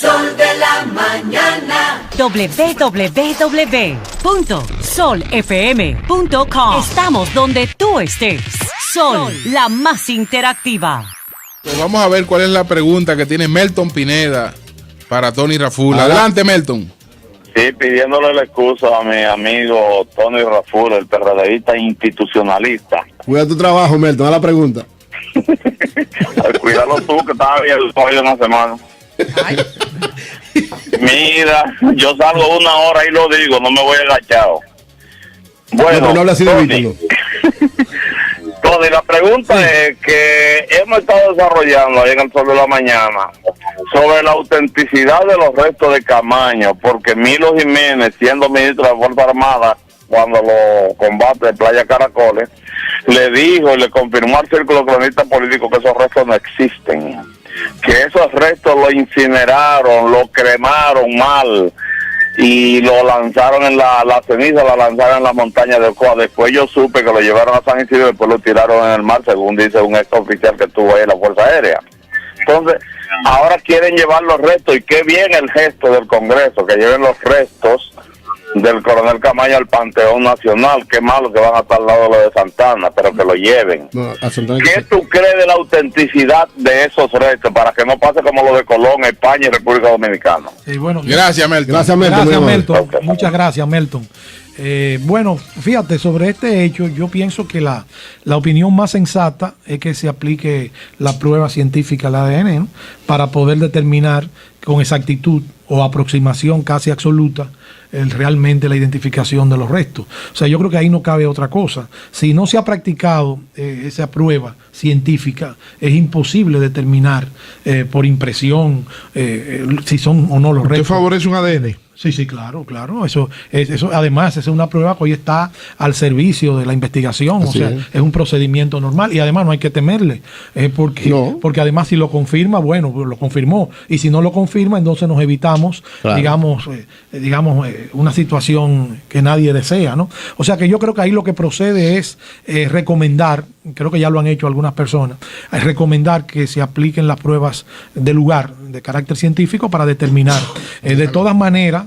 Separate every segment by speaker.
Speaker 1: Sol de la mañana.
Speaker 2: www.solfm.com. Estamos donde tú estés. Sol, la más interactiva.
Speaker 3: Pues vamos a ver cuál es la pregunta que tiene Melton Pineda para Tony Raful. Adelante, Melton.
Speaker 4: Sí, pidiéndole la excusa a mi amigo Tony Raful, el PRDista institucionalista.
Speaker 5: Cuida tu trabajo, Melton, a la pregunta.
Speaker 4: Cuídalo tú, que estaba bien hoy una semana. Mira, yo salgo 1 hora y lo digo, no me voy agachado. Bueno,
Speaker 5: no habla así de Víctor.
Speaker 4: Tony, la pregunta es que hemos estado desarrollando ahí en el Sol de la Mañana sobre la autenticidad de los restos de Camaño, porque Milo Jiménez, siendo ministro de la Fuerza Armada, cuando los combates de Playa Caracoles, le dijo y le confirmó al Círculo Cronista Político que esos restos no existen, que esos restos lo incineraron, lo cremaron mal y lo lanzaron en la ceniza, la lanzaron en la montaña de Ocoa. Después yo supe que lo llevaron a San Isidro y después lo tiraron en el mar, según dice un ex oficial que estuvo ahí en la Fuerza Aérea. Entonces, ahora quieren llevar los restos, y qué bien el gesto del Congreso, que lleven los restos del coronel Camaño al Panteón Nacional. Qué malo que van a estar al lado de lo de Santana, pero que lo lleven.
Speaker 5: No,
Speaker 4: ¿Qué tú crees de la autenticidad de esos restos para que no pase como lo de Colón, España y República Dominicana?
Speaker 6: Sí, bueno,
Speaker 3: Gracias, Melton.
Speaker 5: Gracias, Melton.
Speaker 6: gracias, Melton.
Speaker 4: Okay.
Speaker 6: Muchas gracias, Melton. Bueno, fíjate, sobre este hecho, yo pienso que la opinión más sensata es que se aplique la prueba científica al ADN, ¿no?, para poder determinar con exactitud o aproximación casi absoluta realmente la identificación de los restos. O sea, yo creo que ahí no cabe otra cosa. Si no se ha practicado esa prueba científica, es imposible determinar por impresión si son o no los restos.
Speaker 7: ¿Usted favorece un ADN?
Speaker 6: Sí, claro. Eso además es una prueba que hoy está al servicio de la investigación.
Speaker 5: Así
Speaker 6: o sea, es un procedimiento normal y además no hay que temerle, porque además si lo confirma, bueno, pues lo confirmó, y si no lo confirma, entonces nos evitamos,
Speaker 5: claro,
Speaker 6: digamos, una situación que nadie desea, ¿no? O sea que yo creo que ahí lo que procede es recomendar, creo que ya lo han hecho algunas personas, es recomendar que se apliquen las pruebas de lugar de carácter científico para determinar. De todas maneras,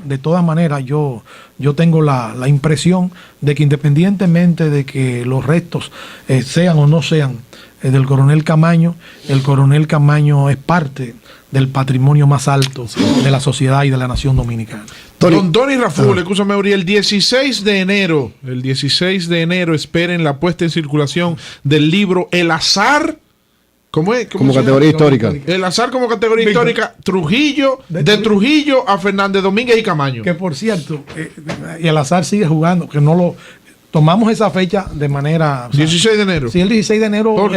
Speaker 6: yo tengo la impresión de que independientemente de que los restos sean o no sean del coronel Camaño, el coronel Camaño es parte del patrimonio más alto de la sociedad y de la nación dominicana.
Speaker 7: Don Tony Raful, escúchame, el 16 de enero esperen la puesta en circulación del libro El Azar. ¿Cómo es?
Speaker 5: Como categoría histórica.
Speaker 7: El Azar como categoría histórica, Trujillo, de Trujillo a Fernández Domínguez y Camaño.
Speaker 6: Que por cierto, y el Azar sigue jugando, que no lo... Tomamos esa fecha de manera...
Speaker 7: 16 de enero.
Speaker 6: Sí, el 16 de enero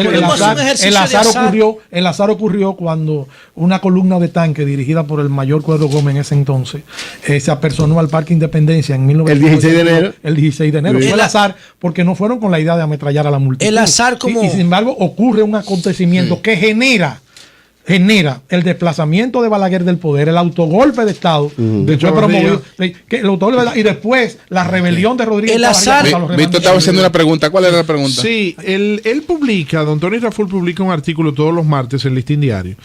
Speaker 6: el azar ocurrió cuando una columna de tanque dirigida por el mayor Cuadro Gómez en ese entonces se apersonó al Parque Independencia en 1982.
Speaker 5: El 16 de enero.
Speaker 6: El 16 de enero. Fue el azar porque no fueron con la idea de ametrallar a la multitud.
Speaker 8: El azar como...
Speaker 6: Y sin embargo ocurre un acontecimiento que genera el desplazamiento de Balaguer del poder, el autogolpe de Estado, después promovido, y después la rebelión de Rodríguez.
Speaker 8: El azar.
Speaker 3: Víctor estaba haciendo una pregunta. ¿Cuál era la pregunta?
Speaker 7: Sí, él publica, don Tony Raful publica un artículo todos los martes en Listín Diario.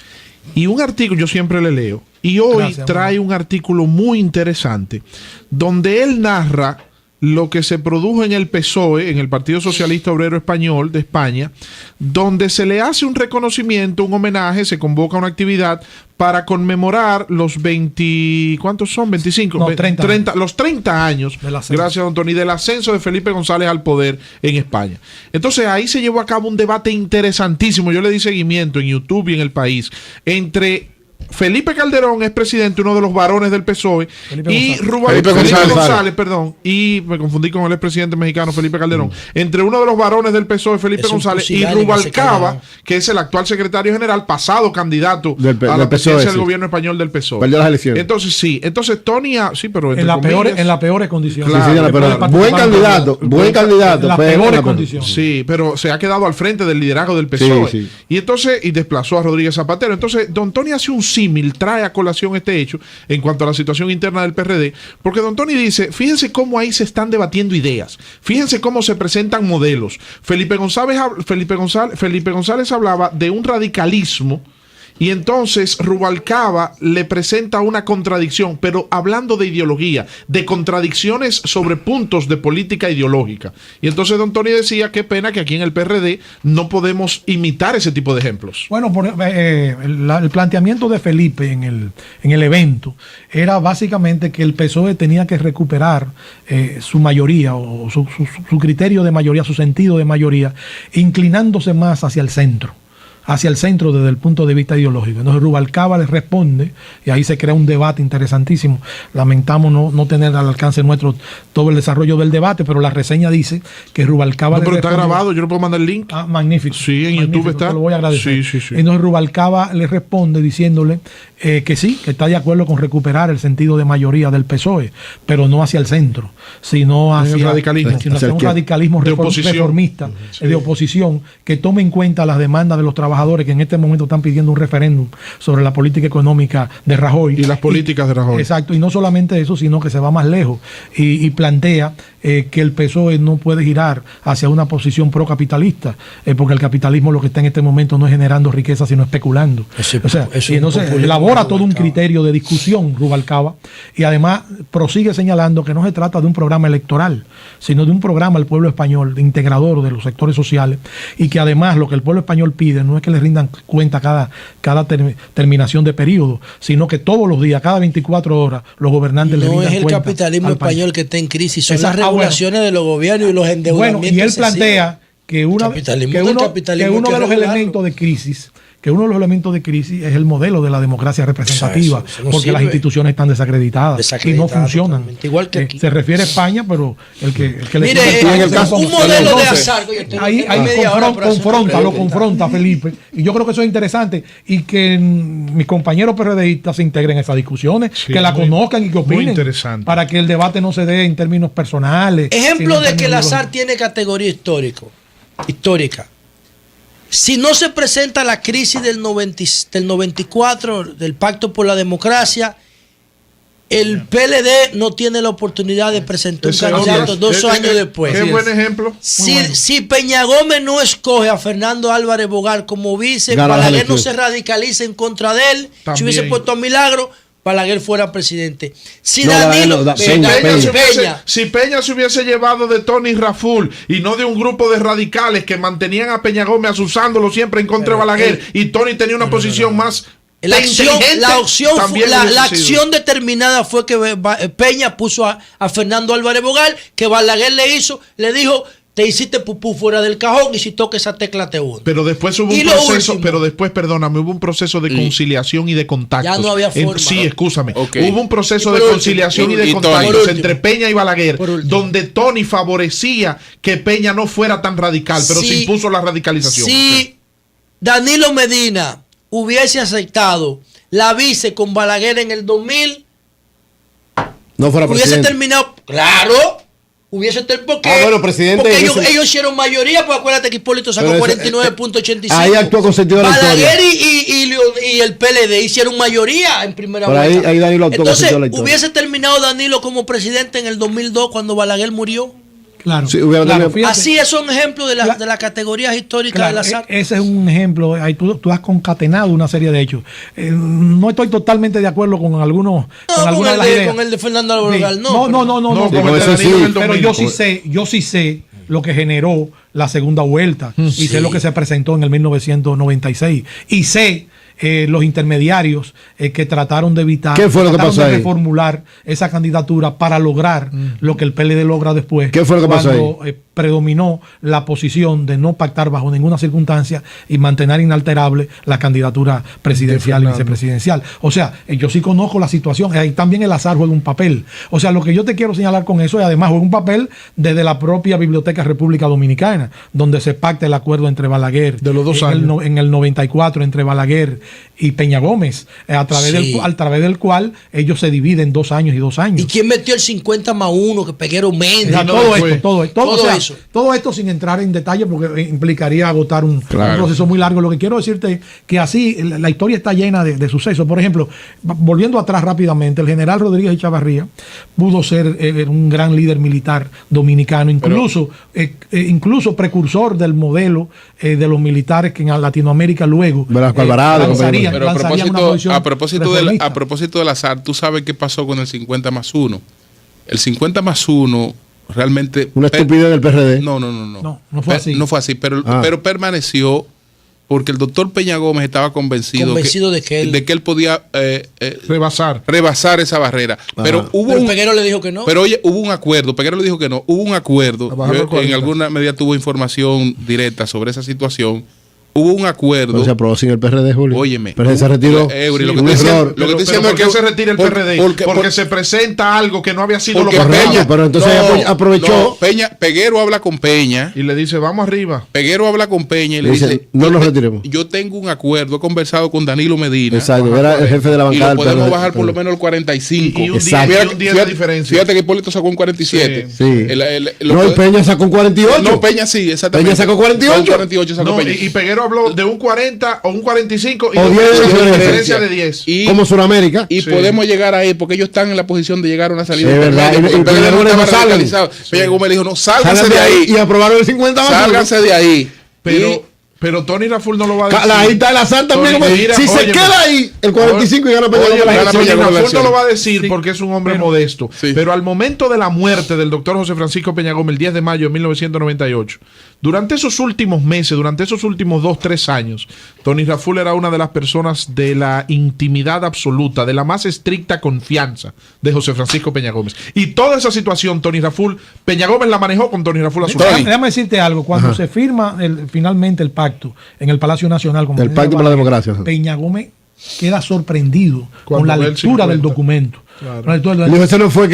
Speaker 7: Y un artículo, yo siempre le leo, y hoy trae un artículo muy interesante, donde él narra lo que se produjo en el PSOE, en el Partido Socialista Obrero Español de España, donde se le hace un reconocimiento, un homenaje, se convoca una actividad para conmemorar los 20, ¿cuántos son? 25,
Speaker 6: no, 30.
Speaker 7: Los 30 años, gracias don Tony, del ascenso de Felipe González al poder en España. Entonces ahí se llevó a cabo un debate interesantísimo, yo le di seguimiento en YouTube y en El País, entre Felipe Calderón, es presidente, uno de los varones del PSOE, y Felipe González, y me confundí con el expresidente mexicano Felipe Calderón, entre uno de los varones del PSOE, Felipe González, y Rubalcaba, que es el actual secretario general, pasado candidato a la presidencia del gobierno español del PSOE.
Speaker 5: Perdió las elecciones.
Speaker 7: Entonces Tony, pero
Speaker 6: en las peores condiciones.
Speaker 5: Claro, buen candidato. En las peores condiciones.
Speaker 7: Sí, pero se ha quedado al frente del liderazgo del PSOE. Sí. Y desplazó a Rodríguez Zapatero. Entonces, don Tony hace un símil, trae a colación este hecho en cuanto a la situación interna del PRD, porque don Tony dice, fíjense cómo ahí se están debatiendo ideas, fíjense cómo se presentan modelos. Felipe González hablaba de un radicalismo Y entonces Rubalcaba le presenta una contradicción, pero hablando de ideología, de contradicciones sobre puntos de política ideológica. Y entonces don Tony decía, qué pena que aquí en el PRD no podemos imitar ese tipo de ejemplos.
Speaker 6: Bueno, el planteamiento de Felipe en el evento era básicamente que el PSOE tenía que recuperar su mayoría o su criterio de mayoría, su sentido de mayoría, inclinándose más hacia el centro desde el punto de vista ideológico. Entonces Rubalcaba le responde y ahí se crea un debate interesantísimo. Lamentamos no tener al alcance nuestro todo el desarrollo del debate, pero la reseña dice que Rubalcaba
Speaker 7: pero está grabado, yo le puedo mandar el link.
Speaker 6: Ah, magnífico.
Speaker 7: Sí, en YouTube está.
Speaker 6: Te lo voy a agradecer.
Speaker 7: Sí.
Speaker 6: Entonces Rubalcaba le responde diciéndole que sí, que está de acuerdo con recuperar el sentido de mayoría del PSOE, pero no hacia el centro, sino hacia un radicalismo reformista, de oposición, que tome en cuenta las demandas de los trabajadores que en este momento están pidiendo un referéndum sobre la política económica de Rajoy.
Speaker 7: Y las políticas de Rajoy.
Speaker 6: Exacto, y no solamente eso, sino que se va más lejos y plantea que el PSOE no puede girar hacia una posición procapitalista, porque el capitalismo lo que está en este momento no es generando riqueza, sino especulando. Y entonces elabora todo un criterio de discusión Rubalcaba, y además prosigue señalando que no se trata de un programa electoral, sino de un programa al pueblo español, de integrador de los sectores sociales, y que además lo que el pueblo español pide no es que le rindan cuenta cada terminación de periodo, sino que todos los días, cada 24 horas, los gobernantes le rindan cuenta.
Speaker 8: No es el capitalismo español que está en crisis, son las regulaciones de los gobiernos y los endeudamientos.
Speaker 6: Bueno, y él plantea que uno de los elementos de crisis es el modelo de la democracia representativa, eso no porque sirve. Las instituciones están desacreditadas y no funcionan. Totalmente. Igual que aquí. Se refiere a España, pero el que
Speaker 8: mire,
Speaker 6: en el caso,
Speaker 8: un modelo de azar.
Speaker 6: Ahí confronta a Felipe, y yo creo que eso es interesante, y que mis compañeros PRDistas se integren en esas discusiones, que la conozcan y que opinen, para que el debate no se dé en términos personales.
Speaker 8: Ejemplo de que el azar tiene categoría histórica. Si no se presenta la crisis del 94, del Pacto por la Democracia, el PLD no tiene la oportunidad de presentar un candidato 2 años después.
Speaker 7: Qué buen ejemplo.
Speaker 8: Si Peña Gómez no escoge a Fernando Álvarez Bogar como vice, Balaguer no se radicaliza en contra de él, también. Si hubiese puesto a Milagro, Balaguer fuera presidente. Si
Speaker 7: Peña se hubiese llevado de Tony Raful y no de un grupo de radicales que mantenían a Peña Gómez asusándolo siempre en contra de Balaguer, y Tony tenía una posición más
Speaker 8: la acción determinada fue que Peña puso a Fernando Álvarez Bogar, que Balaguer le dijo: te hiciste pupú fuera del cajón y si toca esa tecla te hunde.
Speaker 7: Pero después hubo hubo un proceso de conciliación y de contactos.
Speaker 8: Ya no había forma.
Speaker 7: Excúsame. Okay. Hubo un proceso de conciliación y de contactos entre Peña y Balaguer, donde Tony favorecía que Peña no fuera tan radical, pero se impuso la radicalización.
Speaker 8: Si Danilo Medina hubiese aceptado la vice con Balaguer en el 2000,
Speaker 5: no fuera
Speaker 8: hubiese terminado. ¡Claro! Hubiese porque ellos hicieron mayoría, pues acuérdate que Hipólito sacó 49.85.
Speaker 5: Ahí actuó con sentido de la historia.
Speaker 8: Balaguer y el PLD hicieron mayoría en primera
Speaker 5: vuelta. Ahí Danilo actuó con sentido de la
Speaker 8: historia. Hubiese terminado Danilo como presidente en el 2002 cuando Balaguer murió.
Speaker 6: Claro,
Speaker 5: sí,
Speaker 8: así es un ejemplo de las categorías históricas del azar.
Speaker 6: Ese es un ejemplo. Ahí tú has concatenado una serie de hechos. No estoy totalmente de acuerdo con algunos.
Speaker 8: Con el de Fernando Álvarez.
Speaker 6: No. Pero yo sí sé lo que generó la segunda vuelta y sé lo que se presentó en el 1996 y sé los intermediarios que trataron de evitar,
Speaker 5: ¿qué fue lo que pasó ahí?
Speaker 6: Reformular esa candidatura para lograr lo que el PLD logra después.
Speaker 5: ¿Qué fue lo que pasó ahí?
Speaker 6: Predominó la posición de no pactar bajo ninguna circunstancia y mantener inalterable la candidatura presidencial y vicepresidencial. O sea, yo sí conozco la situación. Ahí también el azar juega un papel. O sea, lo que yo te quiero señalar con eso, y además juega un papel desde la propia Biblioteca República Dominicana, donde se pacta el acuerdo entre Balaguer
Speaker 7: de los 2 años.
Speaker 6: En el 94 entre Balaguer y Peña Gómez, a través del cual ellos se dividen 2 años y 2 años.
Speaker 8: ¿Y quién metió el 50+1 que Peguero Méndez?
Speaker 6: Todo esto.
Speaker 8: eso.
Speaker 6: Todo esto sin entrar en detalle porque implicaría agotar un proceso muy largo. Lo que quiero decirte es que así la historia está llena de sucesos. Por ejemplo, volviendo atrás rápidamente, el general Rodríguez Echavarría pudo ser un gran líder militar dominicano, incluso precursor del modelo de los militares que en Latinoamérica luego lanzarían
Speaker 3: a propósito del azar, tú sabes qué pasó con el 50+1. El 50+1 realmente...
Speaker 5: Una estupidez del PRD.
Speaker 3: No fue así. No fue así, pero permaneció porque el doctor Peña Gómez estaba convencido de que él podía rebasar esa barrera. Pero
Speaker 8: Peguero le dijo que no.
Speaker 3: Pero oye, hubo un acuerdo. Peguero le dijo que no. Hubo un acuerdo. En alguna medida tuvo información directa sobre esa situación. Hubo un acuerdo.
Speaker 5: O sea, aprobó sin el PRD, Julio.
Speaker 3: Óyeme.
Speaker 5: El PRD se retiró.
Speaker 3: Lo que estoy diciendo es que
Speaker 7: se retira el PRD. Porque se presenta algo que no había sido lo
Speaker 5: correcto. Pero entonces aprovechó.
Speaker 3: Peguero habla con Peña.
Speaker 7: Y le dice, vamos arriba.
Speaker 3: Peguero habla con Peña y le dice,
Speaker 5: no nos retiremos.
Speaker 3: Yo tengo un acuerdo, he conversado con Danilo Medina.
Speaker 5: Exacto, era el jefe de la bancada.
Speaker 3: Y lo podemos bajar por lo menos el 45.
Speaker 7: Y un día de diferencia.
Speaker 3: Fíjate que Hipólito sacó un 47.
Speaker 5: Sí. No, Peña sacó un 48.
Speaker 3: No, Peña sí, exactamente.
Speaker 5: Peña sacó 48.
Speaker 3: 48 sacó Peña.
Speaker 7: Y Peguero habló de un 40 o un 45 y
Speaker 5: o 10
Speaker 7: de diferencia de 10.
Speaker 5: Como Sudamérica.
Speaker 3: Y podemos llegar ahí porque ellos están en la posición de llegar a una salida.
Speaker 5: Es verdad.
Speaker 3: Y Peña Gómez estaba radicalizado. Peña Gómez le dijo, no, sálganse de ahí.
Speaker 5: Y aprobaron el 50 más.
Speaker 3: Sálganse de ahí.
Speaker 7: Pero Tony Raful no lo va a decir.
Speaker 5: Ahí está el azar también. Si se queda ahí, el 45 y gana Peña Gómez.
Speaker 7: Tony Raful no lo va a decir porque es un hombre modesto. Pero al momento de la muerte del doctor José Francisco Peña Gómez, el 10 de mayo de 1998, durante esos últimos meses, durante esos últimos 2-3 años, Tony Raful era una de las personas de la intimidad absoluta, de la más estricta confianza de José Francisco Peña Gómez. Y toda esa situación, Tony Raful, Peña Gómez la manejó con Tony Raful a su lado.
Speaker 6: Déjame decirte algo. Cuando se firma finalmente el pacto en el Palacio Nacional,
Speaker 5: el pacto por la democracia,
Speaker 6: Peña Gómez queda sorprendido con la lectura del documento.
Speaker 5: Claro. Ese no fue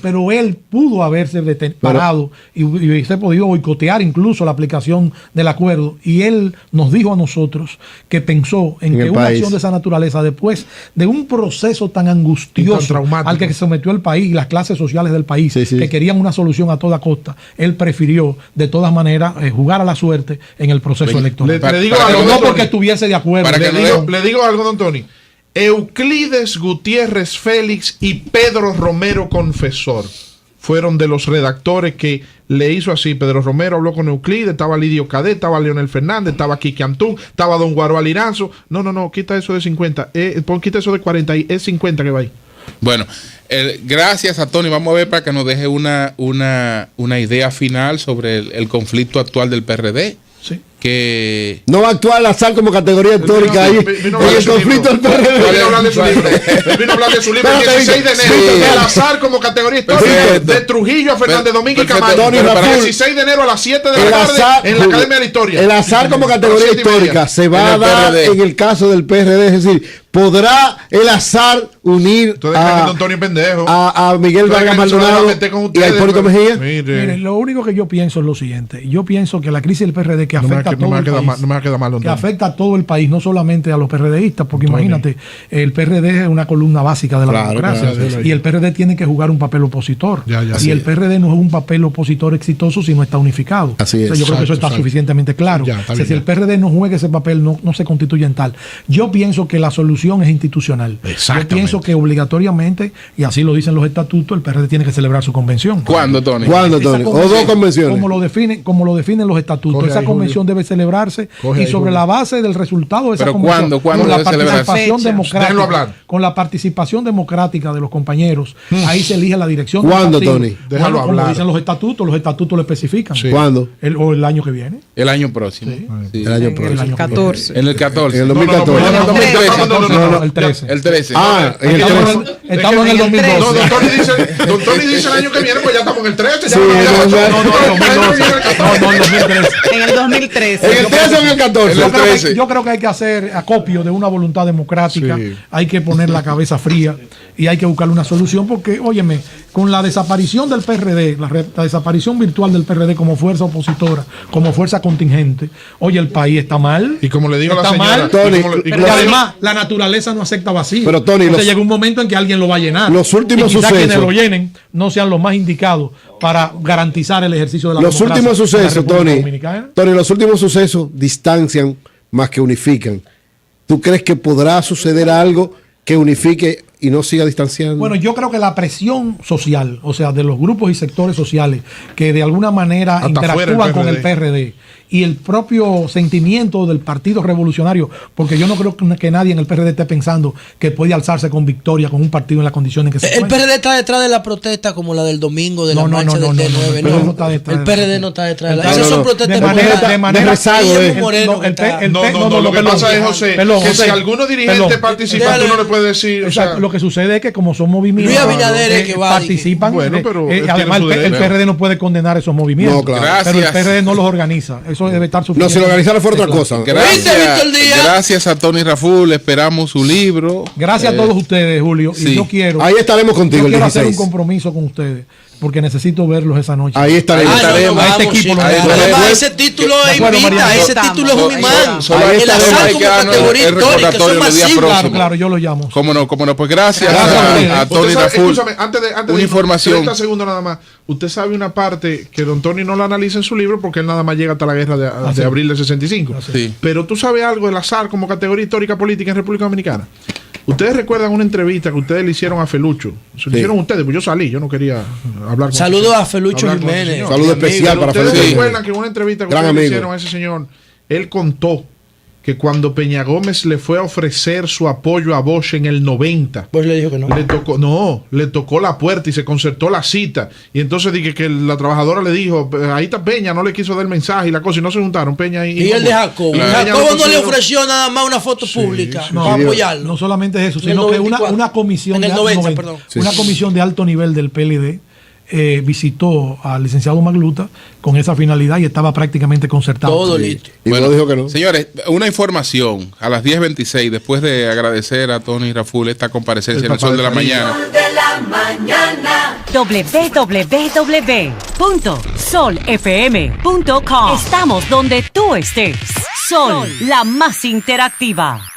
Speaker 6: pero él pudo haberse parado y hubiese podido boicotear incluso la aplicación del acuerdo. Y él nos dijo a nosotros que pensó en que una acción de esa naturaleza, después de un proceso tan angustioso al que se sometió el país y las clases sociales del país, que querían una solución a toda costa, él prefirió de todas maneras jugar a la suerte en el proceso electoral.
Speaker 7: Le digo algo,
Speaker 6: no porque estuviese de acuerdo.
Speaker 7: Le digo algo, don Tony. Euclides Gutiérrez Félix y Pedro Romero Confesor fueron de los redactores que le hizo así. Pedro Romero habló con Euclides, estaba Lidio Cadet, estaba Leonel Fernández, estaba Quique Antún, estaba don Guaro Aliranzo. No, quita eso de 50, quita eso de 40 y es 50 que va ahí.
Speaker 3: Bueno, gracias a Tony. Vamos a ver para que nos deje una idea final sobre el conflicto actual del PRD.
Speaker 6: Sí.
Speaker 3: Que
Speaker 5: no va a actuar el azar como categoría histórica ahí en el conflicto del PRD.
Speaker 7: Vino a hablar de su libro. Vino a hablar de su libro el 16 de enero. El azar como categoría histórica de Trujillo a Fernández Domínguez y Camacho. El 16 de enero a las 7 de la tarde en la Academia de la Historia.
Speaker 5: El azar como categoría histórica se va a dar en el caso del PRD. Es decir, podrá el azar unir a Miguel Vargas Maldonado y a Hipólito Mejía.
Speaker 6: Miren, lo único que yo pienso es lo siguiente. Yo pienso que la crisis del PRD que afecta afecta a todo el país, no solamente a los PRDistas, porque imagínate, el PRD es una columna básica de la democracia y el PRD tiene que jugar un papel opositor. Y el PRD no es un papel opositor exitoso si no está unificado.
Speaker 5: Así es.
Speaker 6: Yo creo que eso está suficientemente claro. Si el PRD no juega ese papel, no se constituye en tal. Yo pienso que la solución es institucional. Yo pienso que obligatoriamente, y así lo dicen los estatutos, el PRD tiene que celebrar su convención.
Speaker 3: ¿Cuándo, Tony?
Speaker 5: ¿Cuándo, Tony? O dos convenciones.
Speaker 6: Como lo definen los estatutos. Esa convención debe celebrarse y sobre la base del resultado de esa convención, con la participación democrática de los compañeros, ahí se elige la dirección.
Speaker 5: ¿Cuándo, Tony?
Speaker 6: Déjalo hablar. Como dicen los estatutos lo especifican.
Speaker 5: ¿Cuándo?
Speaker 6: El año que viene.
Speaker 3: El año próximo.
Speaker 5: El año próximo.
Speaker 2: El 14.
Speaker 3: En el 14.
Speaker 5: En el 2014.
Speaker 6: No, el 13.
Speaker 3: El 13.
Speaker 6: Estamos en el 2012.
Speaker 7: No, don Tony dice el año que viene, pues ya estamos en el 13.
Speaker 2: En el 2013.
Speaker 5: ¿En el 13 o en el 14?
Speaker 6: Yo creo que hay que hacer acopio de una voluntad democrática. Hay que poner la cabeza fría y hay que buscar una solución porque, óyeme, con la desaparición del PRD, la desaparición virtual del PRD como fuerza opositora, como fuerza contingente, oye, el país está mal.
Speaker 7: Y como le digo a la señora,
Speaker 6: mal, Tony, y además la naturaleza no acepta vacío.
Speaker 5: Pero Tony,
Speaker 6: llega un momento en que alguien lo va a llenar.
Speaker 5: Los últimos sucesos,
Speaker 6: quienes lo llenen no sean los más indicados para garantizar el ejercicio de la
Speaker 5: democracia. Los últimos sucesos, Tony, los últimos sucesos distancian más que unifican. ¿Tú crees que podrá suceder algo que unifique y no siga distanciando?
Speaker 6: Bueno, yo creo que la presión social, o sea, de los grupos y sectores sociales que de alguna manera hasta interactúan con el PRD y el propio sentimiento del Partido Revolucionario, porque yo no creo que nadie en el PRD esté pensando que puede alzarse con victoria con un partido en las condiciones que se
Speaker 8: El PRD está detrás de la protesta como la del domingo de la marcha del D9. No, el PRD no está detrás de la protesta. Esas son protestas
Speaker 7: de manera lo que pasa es, José, que si algunos dirigentes participan, tú no le puedes decir.
Speaker 6: O sea, lo que sucede es que como son movimientos
Speaker 8: que
Speaker 6: participan, además el PRD no puede condenar esos movimientos, pero el PRD no los organiza. Eso debe estar
Speaker 5: suficiente. No, si lo organizaron fue otra cosa.
Speaker 3: Gracias a Tony Raful, esperamos su libro.
Speaker 6: Gracias a todos ustedes, Julio. Sí. Y yo quiero.
Speaker 5: Ahí estaremos contigo.
Speaker 6: Yo quiero hacer un compromiso con ustedes, porque necesito verlos esa noche.
Speaker 5: Ahí estaremos.
Speaker 8: A este equipo ese título invita, ese título es un imán.
Speaker 6: Claro, yo lo llamo.
Speaker 3: Cómo no, pues gracias a Tony Raful.
Speaker 7: Escúchame, antes
Speaker 3: una información.
Speaker 7: 30 segundos nada más. Usted sabe una parte que don Tony no la analiza en su libro porque él nada más llega hasta la guerra de abril del 65.
Speaker 3: Sí.
Speaker 7: Pero tú sabes algo del azar como categoría histórica política en República Dominicana. Ustedes recuerdan una entrevista que ustedes le hicieron a Felucho. Se lo hicieron ustedes, pues yo salí, yo no quería hablar con
Speaker 8: Saludos a Felucho Jiménez.
Speaker 5: Saludo especial para Felucho.
Speaker 7: ¿Ustedes recuerdan que en una entrevista que ustedes le hicieron a ese señor, él contó que cuando Peña Gómez le fue a ofrecer su apoyo a Bosch en el 90,
Speaker 8: pues le dijo que no.
Speaker 7: Le tocó la puerta y se concertó la cita. Y entonces dije que la trabajadora le dijo, ahí está Peña, no le quiso dar el mensaje y la cosa, y no se juntaron Peña y
Speaker 8: el de Jacobo. Jacobo no le ofreció nada más una foto pública para apoyarlo.
Speaker 6: No solamente eso, sino que una comisión una comisión de alto nivel del PLD visitó al licenciado Magluta con esa finalidad y estaba prácticamente concertado.
Speaker 8: Todo listo.
Speaker 3: Y bueno, dijo que no. Señores, una información a las 10:26, después de agradecer a Tony Raful esta comparecencia en el Sol de la Mañana.
Speaker 2: www.solfm.com. Estamos donde tú estés. Sol, la más interactiva.